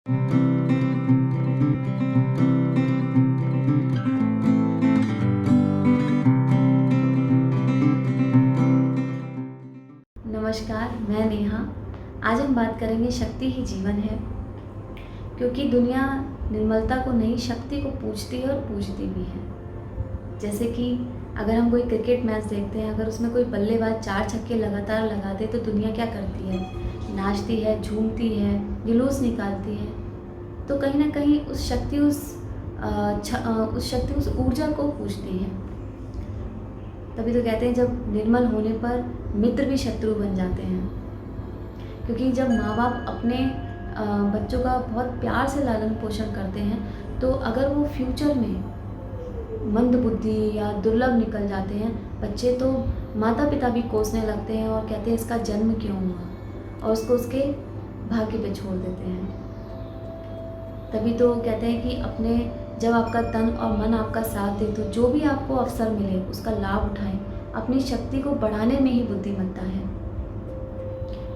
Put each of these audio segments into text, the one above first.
नमस्कार, मैं नेहा। आज हम बात करेंगे शक्ति ही जीवन है। क्योंकि दुनिया निर्मलता को नहीं, शक्ति को पूजती है और पूजती भी है। जैसे कि अगर हम कोई क्रिकेट मैच देखते हैं, अगर उसमें कोई बल्लेबाज 4 छक्के लगातार लगा दे तो दुनिया क्या करती है? नाचती है, झूमती है, जुलूस निकालती है। तो कहीं ना कहीं उस शक्ति उस ऊर्जा को पूजती है। तभी तो कहते हैं जब निर्मल होने पर मित्र भी शत्रु बन जाते हैं। क्योंकि जब माँ बाप अपने बच्चों का बहुत प्यार से लालन पोषण करते हैं, तो अगर वो फ्यूचर में मंद बुद्धि या दुर्लभ निकल जाते हैं बच्चे, तो माता पिता भी कोसने लगते हैं और कहते हैं इसका जन्म क्यों हुआ, और उसको उसके भाग्य पे छोड़ देते हैं। तभी तो कहते हैं कि जब आपका तन और मन आपका साथ दे तो जो भी आपको अवसर मिले उसका लाभ उठाएं। अपनी शक्ति को बढ़ाने में ही बुद्धिमत्ता है।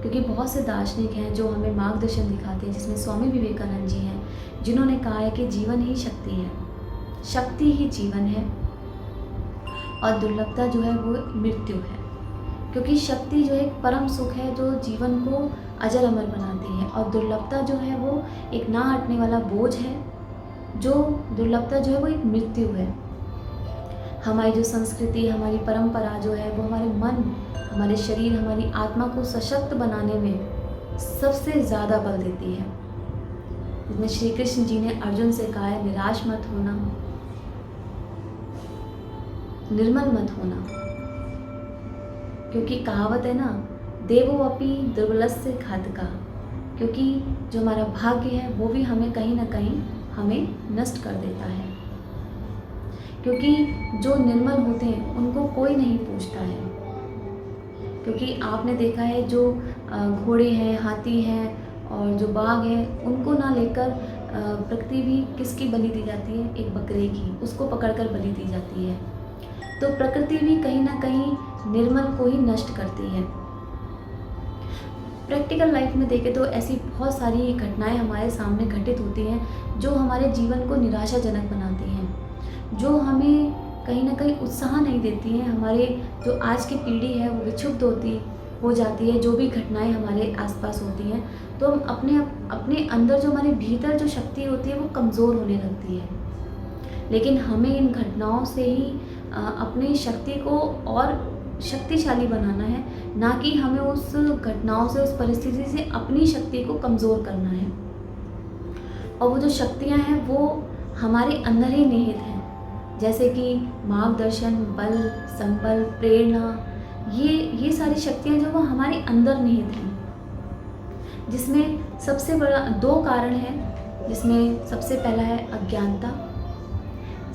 क्योंकि बहुत से दार्शनिक हैं जो हमें मार्गदर्शन दिखाते हैं, जिसमें स्वामी विवेकानंद जी हैं, जिन्होंने कहा है कि जीवन ही शक्ति है, शक्ति ही जीवन है और दुर्लभता जो है वो मृत्यु है। क्योंकि शक्ति जो है एक परम सुख है जो जीवन को अजर अमर बनाती है, और दुर्लभता जो है वो एक ना हटने वाला बोझ है। जो दुर्लभता जो है वो एक मृत्यु है। हमारी जो संस्कृति, हमारी परंपरा जो है वो हमारे मन, हमारे शरीर, हमारी आत्मा को सशक्त बनाने में सबसे ज़्यादा बल देती है। जिसमें श्री कृष्ण जी ने अर्जुन से कहा है, निराश मत होना, निर्मल मत होना। क्योंकि कहावत है ना, देवो अपि दुर्बलस्य घातका। क्योंकि जो हमारा भाग्य है वो भी हमें कहीं ना कहीं हमें नष्ट कर देता है। क्योंकि जो निर्मल होते हैं उनको कोई नहीं पूछता है। क्योंकि आपने देखा है जो घोड़े हैं, हाथी हैं और जो बाघ है, उनको ना लेकर प्रकृति भी किसकी बलि दी जाती है? एक बकरे की, उसको पकड़कर बलि दी जाती है। तो प्रकृति भी कहीं ना कहीं निर्मल को ही नष्ट करती है। प्रैक्टिकल लाइफ में देखें तो ऐसी बहुत सारी घटनाएं हमारे सामने घटित होती हैं जो हमारे जीवन को निराशाजनक बनाती हैं, जो हमें कहीं ना कहीं उत्साह नहीं देती हैं। हमारे जो आज की पीढ़ी है वो विक्षुब्ध हो जाती है जो भी घटनाएं हमारे आसपास होती हैं। तो हम अपने अंदर जो हमारे भीतर जो शक्ति होती है वो कमज़ोर होने लगती है। लेकिन हमें इन घटनाओं से ही अपनी शक्ति को और शक्तिशाली बनाना है, ना कि हमें उस घटनाओं से, उस परिस्थिति से अपनी शक्ति को कमज़ोर करना है। और वो जो शक्तियाँ हैं वो हमारे अंदर ही निहित हैं। जैसे कि मार्गदर्शन, बल, संबल, प्रेरणा, ये सारी शक्तियाँ जो वो हमारे अंदर निहित हैं। जिसमें सबसे बड़ा 2 कारण हैं। जिसमें सबसे पहला है अज्ञानता,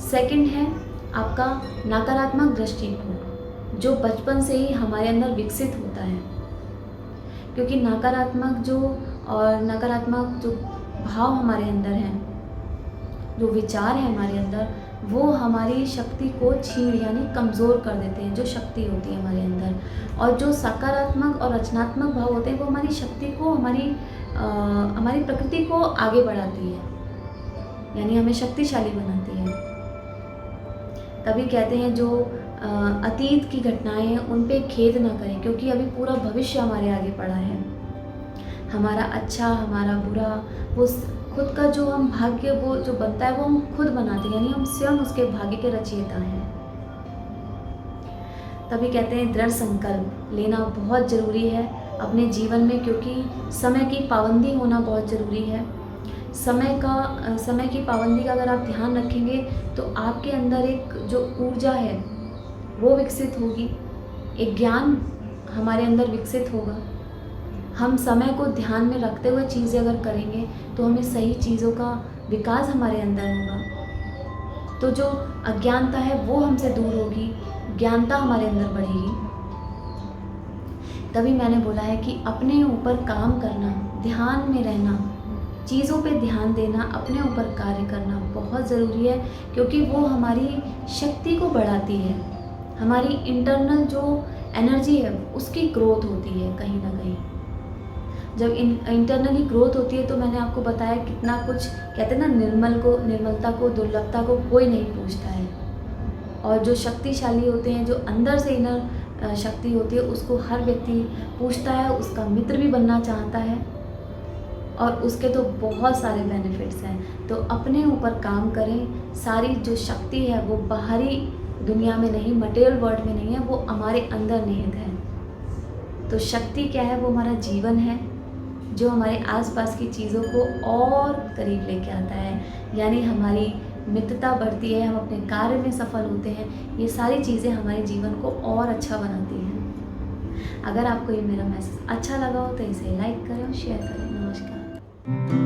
सेकंड है आपका नकारात्मक दृष्टिकोण, जो बचपन से ही हमारे अंदर विकसित होता है। क्योंकि नकारात्मक जो भाव हमारे अंदर हैं, जो विचार है हमारे अंदर, वो हमारी शक्ति को छीन यानी कमज़ोर कर देते हैं, जो शक्ति होती है हमारे अंदर। और जो सकारात्मक और रचनात्मक भाव होते हैं वो हमारी शक्ति को, हमारी प्रकृति को आगे बढ़ाती है, यानी हमें शक्तिशाली बनाती है। तभी कहते हैं जो अतीत की घटनाएं हैं उन पे खेद ना करें, क्योंकि अभी पूरा भविष्य हमारे आगे पड़ा है। हमारा अच्छा, हमारा बुरा, वो खुद का जो हम भाग्य वो जो बनता है वो हम खुद बनाते हैं, यानी हम स्वयं उसके भाग्य के रचयिता हैं। तभी कहते हैं दृढ़ संकल्प लेना बहुत ज़रूरी है अपने जीवन में, क्योंकि समय की पाबंदी होना बहुत ज़रूरी है। समय की पाबंदी का अगर आप ध्यान रखेंगे तो आपके अंदर एक जो ऊर्जा है वो विकसित होगी, एक ज्ञान हमारे अंदर विकसित होगा। हम समय को ध्यान में रखते हुए चीज़ें अगर करेंगे तो हमें सही चीज़ों का विकास हमारे अंदर होगा। तो जो अज्ञानता है वो हमसे दूर होगी, ज्ञानता हमारे अंदर बढ़ेगी। तभी मैंने बोला है कि अपने ऊपर काम करना, ध्यान में रहना, चीज़ों पे ध्यान देना, अपने ऊपर कार्य करना बहुत ज़रूरी है। क्योंकि वो हमारी शक्ति को बढ़ाती है, हमारी इंटरनल जो एनर्जी है उसकी ग्रोथ होती है कहीं ना कहीं। जब इंटरनली ग्रोथ होती है तो मैंने आपको बताया कितना कुछ कहते हैं ना, निर्मलता को दुर्लभता को कोई नहीं पूछता है। और जो शक्तिशाली होते हैं, जो अंदर से इनर शक्ति होती है, उसको हर व्यक्ति पूछता है, उसका मित्र भी बनना चाहता है और उसके तो बहुत सारे बेनिफिट्स हैं। तो अपने ऊपर काम करें। सारी जो शक्ति है वो बाहरी दुनिया में नहीं, मटेरियल वर्ल्ड में नहीं है, वो हमारे अंदर निहित है। तो शक्ति क्या है? वो हमारा जीवन है, जो हमारे आसपास की चीज़ों को और करीब लेके आता है, यानी हमारी मित्रता बढ़ती है, हम अपने कार्य में सफल होते हैं। ये सारी चीज़ें हमारे जीवन को और अच्छा बनाती हैं। अगर आपको ये मेरा मैसेज अच्छा लगा हो तो इसे लाइक करें और शेयर करें। नमस्कार।